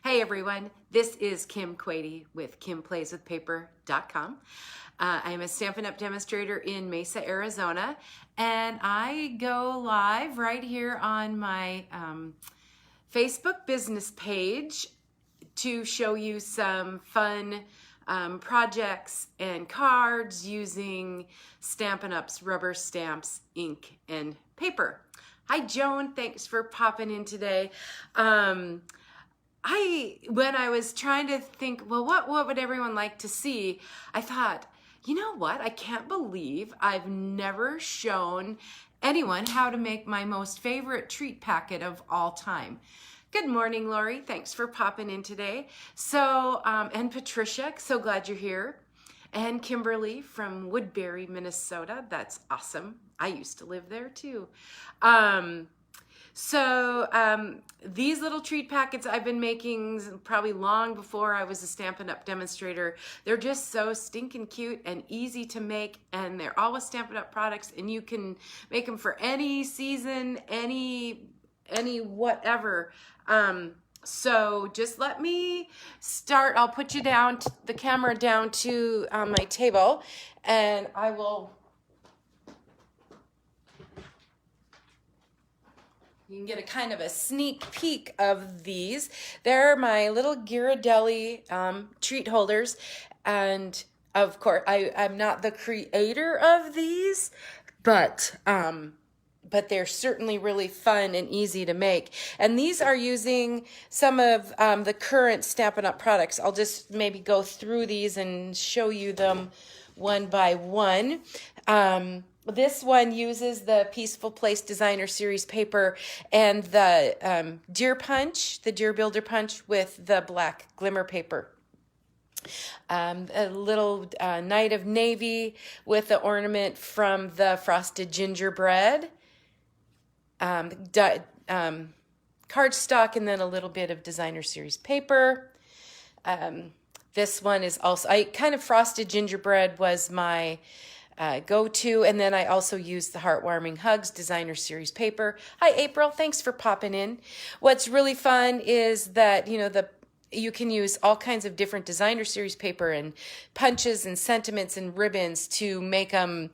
Hey everyone, this is Kim Quady with KimPlaysWithPaper.com. I'm a Stampin' Up! Demonstrator in Mesa, Arizona, and I go live right here on my Facebook business page to show you some fun projects and cards using Stampin' Up's rubber stamps, ink, and paper. Hi Joan, thanks for popping in today. When I was trying to think, well, what would everyone like to see? I thought, you know what? I can't believe I've never shown anyone how to make my most favorite treat packet of all time. Good morning, Lori. Thanks for popping in today. So, and Patricia, so glad you're here. And Kimberly from Woodbury, Minnesota. That's awesome. I used to live there too. These little treat packets I've been making probably long before I was a Stampin' Up! Demonstrator. They're just so stinking cute and easy to make, and they're always Stampin' Up! Products, and you can make them for any season, any whatever. So just let me start. I'll put you down, the camera down to my table, and I will... You can get a kind of a sneak peek of these. They're my little Ghirardelli treat holders. And of course, I'm not the creator of these, but they're certainly really fun and easy to make. And these are using some of the current Stampin' Up! Products. I'll just maybe go through these and show you them one by one. This one uses the Peaceful Place Designer Series paper and the Deer Punch, the Deer Builder Punch with the black glimmer paper. A little Knight of Navy with the ornament from the Frosted Gingerbread. Cardstock, and then a little bit of Designer Series paper. This one is also, Frosted Gingerbread was my go-to, and then I also use the Heartwarming Hugs Designer Series paper. Hi April, thanks for popping in. What's really fun is that you can use all kinds of different Designer Series paper and punches and sentiments and ribbons to make them.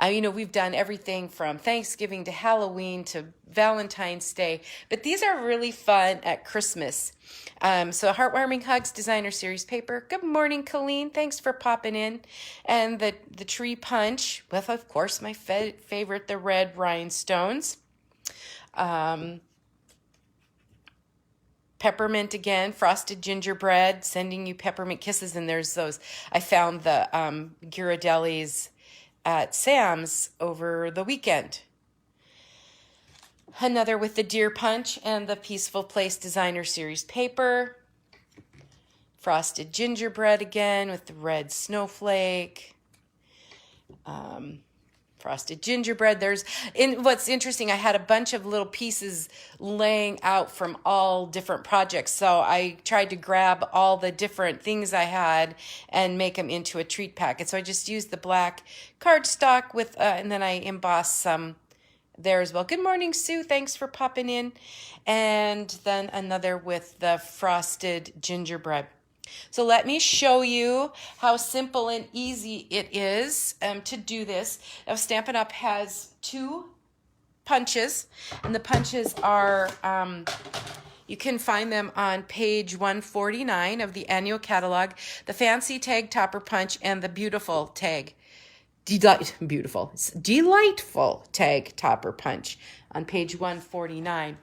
We've done everything from Thanksgiving to Halloween to Valentine's Day, but these are really fun at Christmas. So Heartwarming Hugs Designer Series paper. Good morning, Colleen. Thanks for popping in. And the Tree Punch with, of course, my favorite, the red rhinestones. Peppermint again, Frosted Gingerbread, sending you peppermint kisses. And there's those. I found the Ghirardellis at Sam's over the weekend. Another with the Deer Punch and the Peaceful Place Designer Series paper. Frosted Gingerbread again with the red snowflake. Frosted Gingerbread. What's interesting, I had a bunch of little pieces laying out from all different projects. So I tried to grab all the different things I had and make them into a treat packet. So I just used the black cardstock with, and then I embossed some there as well. Good morning, Sue. Thanks for popping in. And then another with the Frosted Gingerbread. So let me show you how simple and easy it is to do this. Now, Stampin' Up! Has two punches, and the punches are, you can find them on page 149 of the annual catalog, the Fancy Tag Topper Punch and the Beautiful Tag. Delightful Tag Topper Punch on page 149.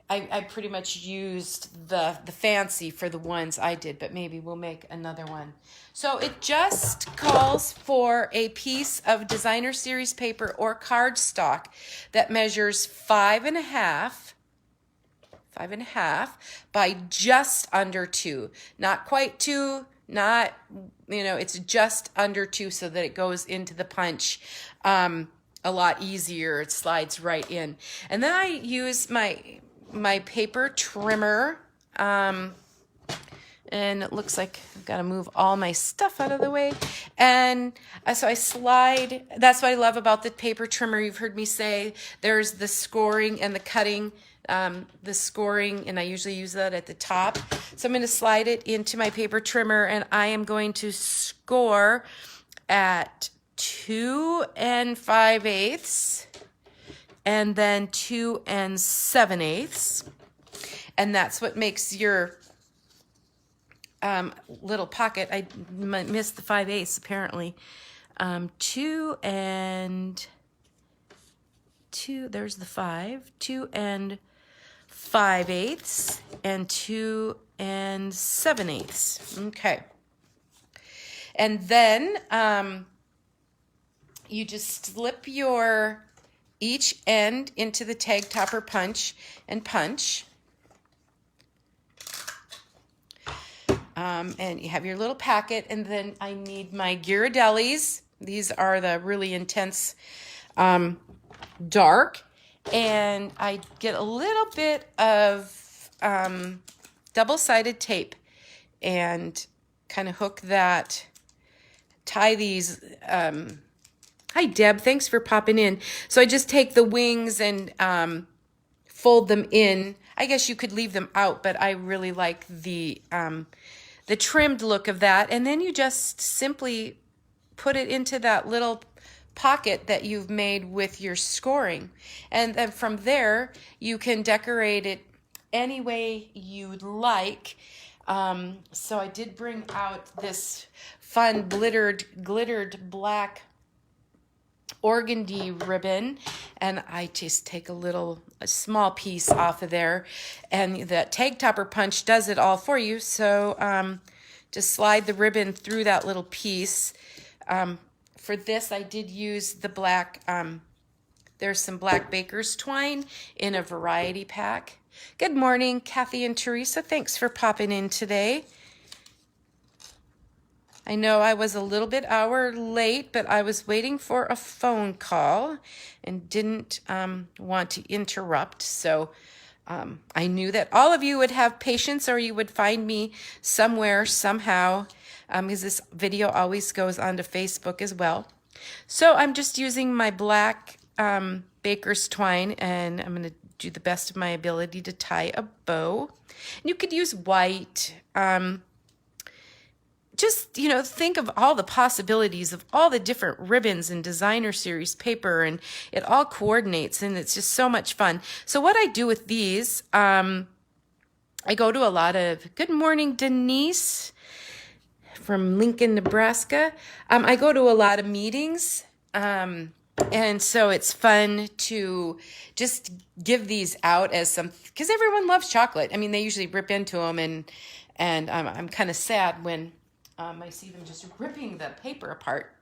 I pretty much used the fancy for the ones I did, but maybe we'll make another one. So it just calls for a piece of Designer Series paper or cardstock that measures 5.5 by just under 2. Not quite 2, not, it's just under 2 so that it goes into the punch a lot easier. It slides right in. And then I use my paper trimmer, and it looks like I've got to move all my stuff out of the way, and so I slide. That's what I love about the paper trimmer. You've heard me say there's the scoring and the cutting the scoring, and I usually use that at the top. So I'm going to slide it into my paper trimmer, and I am going to score at 2 5/8 and then 2 7/8. And that's what makes your little pocket. I missed the 5/8 apparently. 2 and 2, there's the 5, 2 5/8 and 2 7/8. Okay. And then you just slip your each end into the tag topper punch and punch. And you have your little packet, and then I need my Ghirardellis. These are the really intense dark, and I get a little bit of double-sided tape and kind of hook that, tie these. Hi, Deb. Thanks for popping in. So I just take the wings and fold them in. I guess you could leave them out, but I really like the trimmed look of that. And then you just simply put it into that little pocket that you've made with your scoring. And then from there, you can decorate it any way you'd like. So I did bring out this fun glittered black organdy ribbon, and I just take a small piece off of there, and the tag topper punch does it all for you. So just slide the ribbon through that little piece. For this, I did use the black, there's some black baker's twine in a variety pack. Good morning, Kathy and Teresa. Thanks for popping in today. I know I was a little bit hour late, but I was waiting for a phone call and didn't want to interrupt. So I knew that all of you would have patience, or you would find me somewhere, somehow, because this video always goes onto Facebook as well. So I'm just using my black baker's twine, and I'm going to do the best of my ability to tie a bow. And you could use white. Just, think of all the possibilities of all the different ribbons and designer series paper, and it all coordinates, and it's just so much fun. So what I do with these, I go to a lot of, good morning, Denise from Lincoln, Nebraska. I go to a lot of meetings, and so it's fun to just give these out as some, because everyone loves chocolate. I mean, they usually rip into them, and I'm kind of sad when I see them just ripping the paper apart.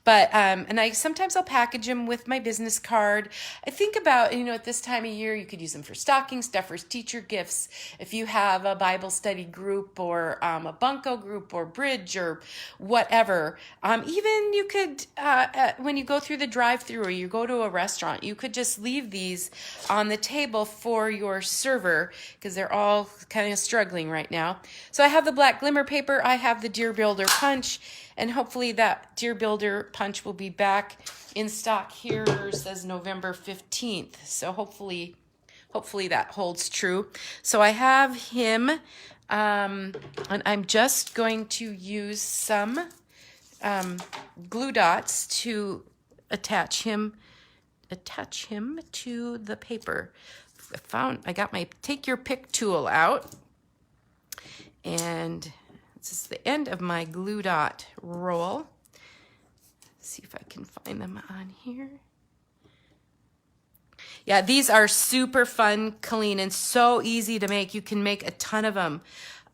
But, and sometimes I'll package them with my business card. I think about, at this time of year, you could use them for stocking stuffers, teacher gifts. If you have a Bible study group, or a bunco group, or bridge, or whatever. Even you could, when you go through the drive-thru or you go to a restaurant, you could just leave these on the table for your server, because they're all kind of struggling right now. So I have the black glimmer paper. I have the Deer Builder punch. And hopefully that Deer Builder punch will be back in stock. Here says November 15th. So hopefully that holds true. So I have him, and I'm just going to use some glue dots to attach him to the paper. I got my take your pick tool out, and this is the end of my glue dot roll. Let's see if I can find them on here. Yeah, these are super fun, Colleen, and so easy to make. You can make a ton of them.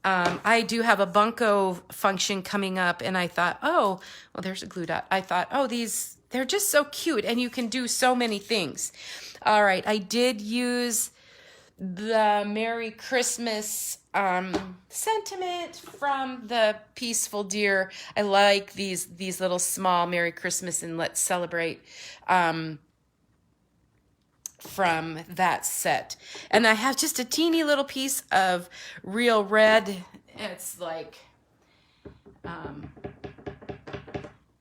I do have a bunco function coming up, and I thought, oh, well, there's a glue dot. I thought, oh, they're just so cute, and you can do so many things. All right, I did use the Merry Christmas sentiment from the Peaceful Deer. I like these little small Merry Christmas and Let's Celebrate from that set. And I have just a teeny little piece of real red. It's like,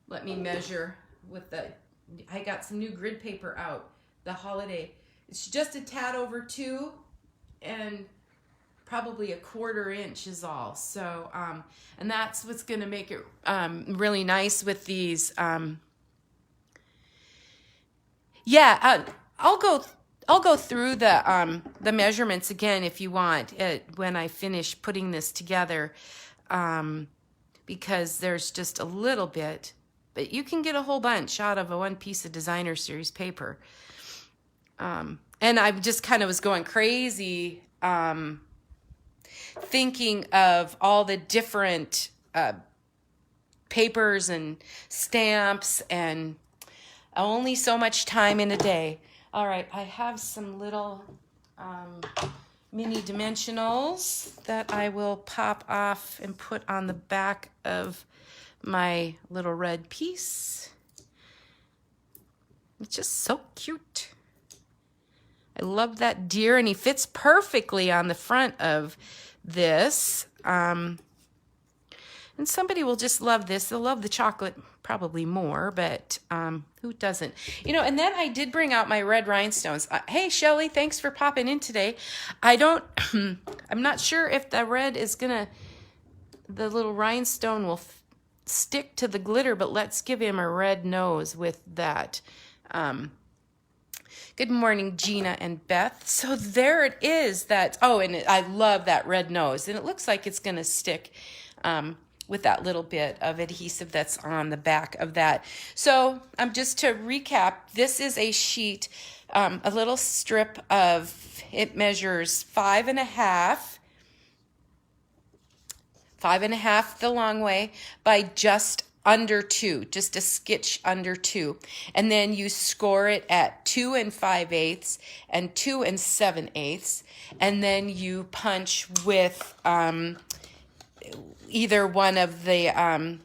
let me measure with I got some new grid paper out. The holiday it's just a tad over 2, and probably a 1/4 inch is all. So, and that's what's going to make it really nice with these. I'll go through the measurements again if you want when I finish putting this together, because there's just a little bit, but you can get a whole bunch out of one piece of designer series paper. And I just kind of was going crazy thinking of all the different papers and stamps, and only so much time in a day. All right, I have some little mini dimensionals that I will pop off and put on the back of my little red piece. It's just so cute. I love that deer, and he fits perfectly on the front of this. And somebody will just love this. They'll love the chocolate probably more, but who doesn't? And then I did bring out my red rhinestones. Hey, Shelly, thanks for popping in today. I'm not sure if the red is the little rhinestone will stick to the glitter, but let's give him a red nose with that. Good morning, Gina and Beth. So there it is. And I love that red nose. And it looks like it's going to stick with that little bit of adhesive that's on the back of that. So just to recap, this is a sheet, a little strip of, it measures 5.5 the long way by just under 2, just a skitch under 2. And then you score it at 2 5/8 and 2 7/8. And then you punch with either one of the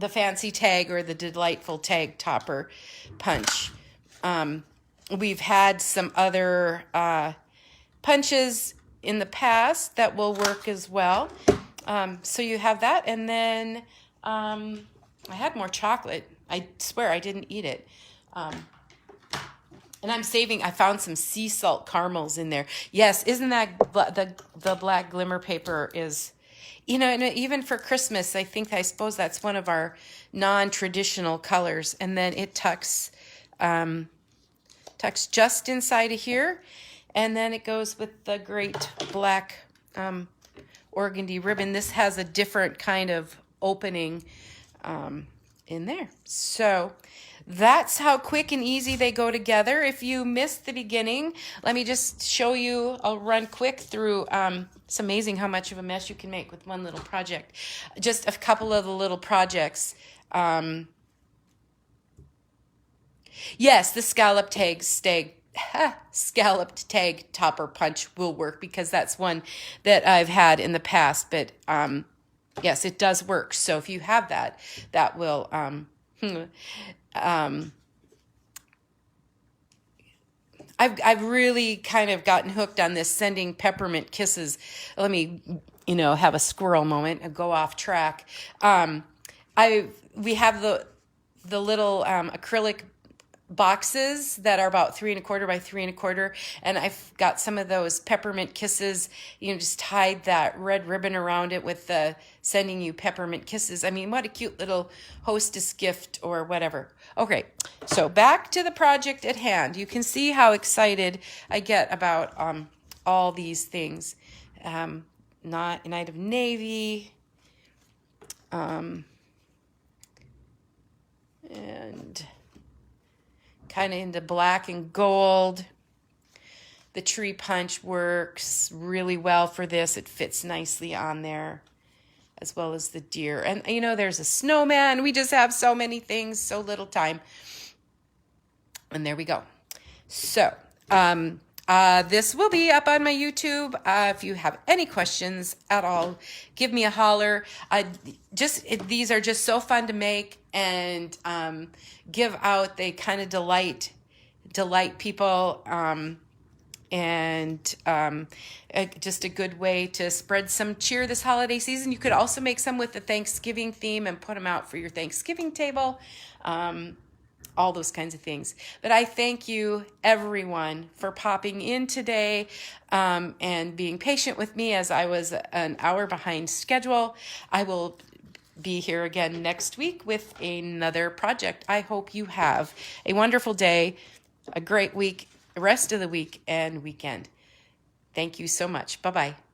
fancy tag or the delightful tag topper punch. We've had some other punches in the past that will work as well. So you have that, and then I had more chocolate. I swear I didn't eat it. And I found some sea salt caramels in there. Yes, isn't that the black glimmer paper is, and even for Christmas, I suppose that's one of our non-traditional colors. And then it tucks just inside of here. And then it goes with the great black organdy ribbon. This has a different kind of opening in there. So that's how quick and easy they go together. If you missed the beginning, let me just show you. I'll run quick through. It's amazing how much of a mess you can make with one little project. Just a couple of the little projects. Yes, the scalloped tag topper punch will work, because that's one that I've had in the past. But yes, it does work. So if you have that will I've really kind of gotten hooked on this sending peppermint kisses. Let me have a squirrel moment and go off track. We have the little acrylic boxes that are about 3 1/4 by 3 1/4, and I've got some of those peppermint kisses, just tied that red ribbon around it with the sending you peppermint kisses. I mean, what a cute little hostess gift or whatever. Okay, so back to the project at hand. You can see how excited I get about all these things. Not a night of navy, and kind of into black and gold. The tree punch works really well for this. It fits nicely on there, as well as the deer. And, there's a snowman. We just have so many things, so little time. And there we go. So, this will be up on my YouTube. If you have any questions at all, give me a holler. These are just so fun to make and give out. They kind of delight people, and just a good way to spread some cheer this holiday season. You could also make some with the Thanksgiving theme and put them out for your Thanksgiving table. all those kinds of things. But I thank you, everyone, for popping in today and being patient with me as I was an hour behind schedule. I will be here again next week with another project. I hope you have a wonderful day, a great week, the rest of the week and weekend. Thank you so much. Bye-bye.